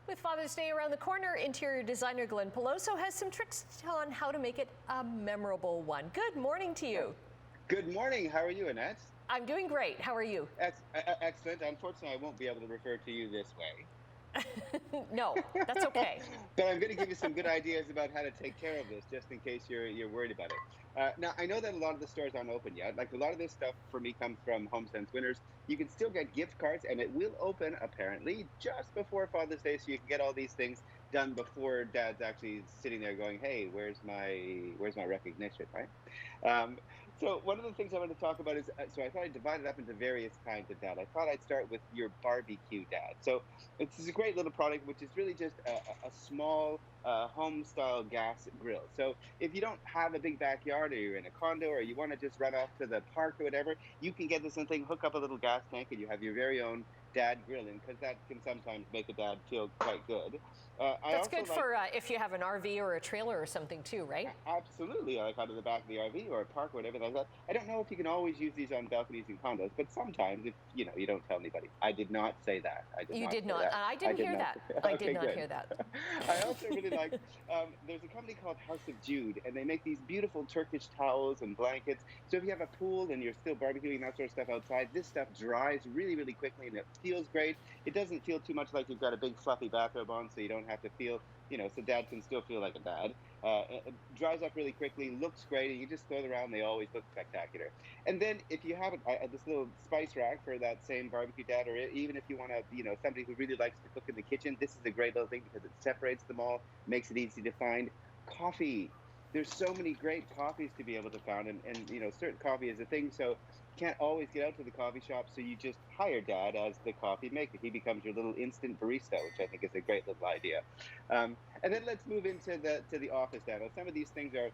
With Father's Day around the corner, interior designer Glen Peloso has some tricks on how to make it a memorable one. Good morning to you. Good morning. How are you, Annette? I'm doing great. How are you? Excellent. Unfortunately, I won't be able to refer to you this way. No, that's okay. But I'm going to give you some good ideas about how to take care of this, just in case you're worried about it. Now, I know that a lot of the stores aren't open yet. Like a lot of this stuff for me comes from HomeSense Winners. You can still get gift cards, and it will open apparently just before Father's Day, so you can get all these things done before Dad's actually sitting there going, "Hey, where's my recognition?" Right? Um, so one of the things I want to talk about is so I thought I'd divide it up into various kinds of dad. I thought I'd start with your barbecue dad. So it's a great little product, which is really just a small home style gas grill. So if you don't have a big backyard or you're in a condo or you want to just run off to the park or whatever, you can get this thing, hook up a little gas tank, and you have your very own dad grilling, because that can sometimes make a dad feel quite good. I That's also good like for if you have an RV or a trailer or something too, right? Absolutely, like out of the back of the RV or a park or whatever like that. I don't know if you can always use these on balconies and condos, but sometimes if you don't tell anybody. I did not say that. I did You not did say not. that. I I didn't did hear not. that. I did Okay, not good. hear that. I also really like. There's a company called House of Jude, and they make these beautiful Turkish towels and blankets. So if you have a pool and you're still barbecuing that sort of stuff outside, this stuff dries really, really quickly, and it feels great. It doesn't feel too much like you've got a big fluffy bathrobe on, so you don't have to feel, so dad can still feel like a dad. It dries up really quickly, looks great, and you just throw it around. They always look spectacular. And then if you have this little spice rack for that same barbecue dad, or even if you want to, somebody who really likes to cook in the kitchen, this is a great little thing because it separates them all, makes it easy to find. Coffee. There's so many great coffees to be able to find, and certain coffee is a thing. So can't always get out to the coffee shop, so you just hire dad as the coffee maker. He becomes your little instant barista, which I think is a great little idea. And then let's move into the office dad. Now, some of these things are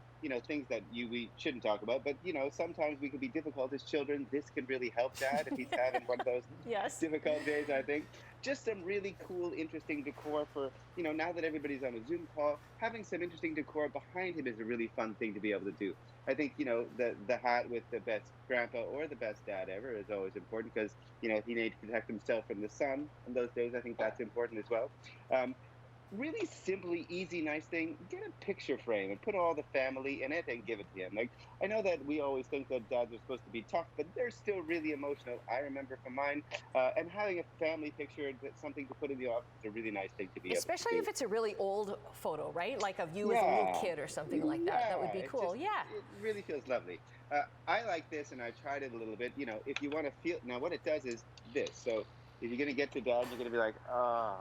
things that we shouldn't talk about, but sometimes we can be difficult as children. This can really help dad if he's having one of those Yes. difficult days, I think. Just some really cool, interesting decor for, now that everybody's on a Zoom call, having some interesting decor behind him is a really fun thing to be able to do. I think, the hat with the best grandpa or the best dad ever is always important because, he needs to protect himself from the sun on those days. I think that's important as well. Um, Really simply easy, nice thing, get a picture frame and put all the family in it and give it to him. Like, I know that we always think that dads are supposed to be tough, but they're still really emotional. I remember from mine, and having a family picture, that's something to put in the office, is a really nice thing to be able to Especially do. if it's a really old photo, right? Like of you as a little Yeah, kid or something like that. That would yeah, be cool. Yeah. it really feels lovely. I like this, and I tried it a little bit. If you want to feel, now what it does is this. So if you're gonna get to dad, you're gonna be like, ah.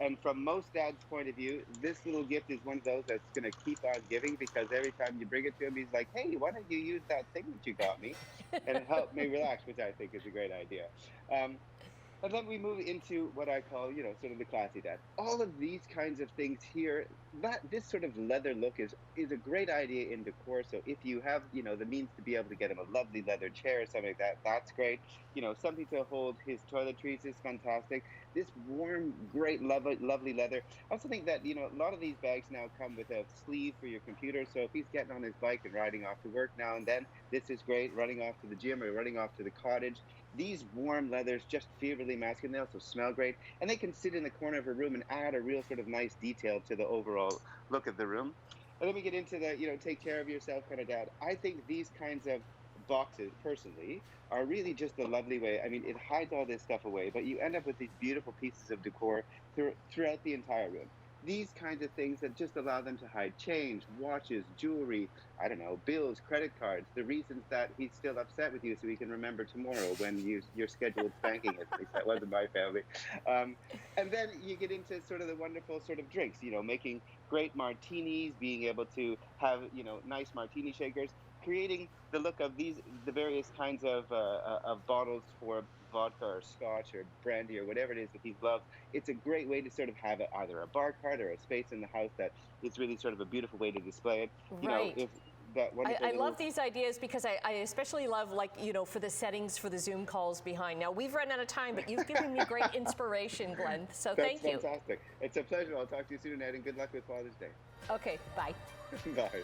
And from most dads' point of view, this little gift is one of those that's gonna keep on giving, because every time you bring it to him, he's like, "Hey, why don't you use that thing that you got me?" And it helped me relax, which I think is a great idea. Um, and then we move into what I call, sort of the classy dad. All of these kinds of things here, that this sort of leather look is a great idea in decor. So if you have, the means to be able to get him a lovely leather chair or something like that, that's great. Something to hold his toiletries is fantastic. This warm, great, lovely leather. I also think that, a lot of these bags now come with a sleeve for your computer. So if he's getting on his bike and riding off to work now and then, this is great. Running off to the gym or running off to the cottage, these warm leathers just feel really masculine. They also smell great, and they can sit in the corner of a room and add a real sort of nice detail to the overall look of the room. And then we get into the, take care of yourself kind of dad. I think these kinds of boxes, personally, are really just a lovely way. I mean, it hides all this stuff away, but you end up with these beautiful pieces of decor throughout the entire room. These kinds of things that just allow them to hide change, watches, jewelry, I don't know, bills, credit cards, the reasons that he's still upset with you, so he can remember tomorrow when your scheduled spanking is. At least that wasn't my family. Um, and then you get into sort of the wonderful sort of drinks, making great martinis, being able to have, nice martini shakers, creating the look of the various kinds of bottles for vodka or scotch or brandy or whatever it is that he loves. It's a great way to sort of have either a bar card or a space in the house that it's really sort of a beautiful way to display it. Right. If that wonderful I love little. these ideas because I especially love, like, for the settings for the Zoom calls behind. Now, we've run out of time, but you've given me great inspiration, Glen. So That's thank you. fantastic. It's a pleasure. I'll talk to you soon, Ed, and good luck with Father's Day. Okay, bye. Bye.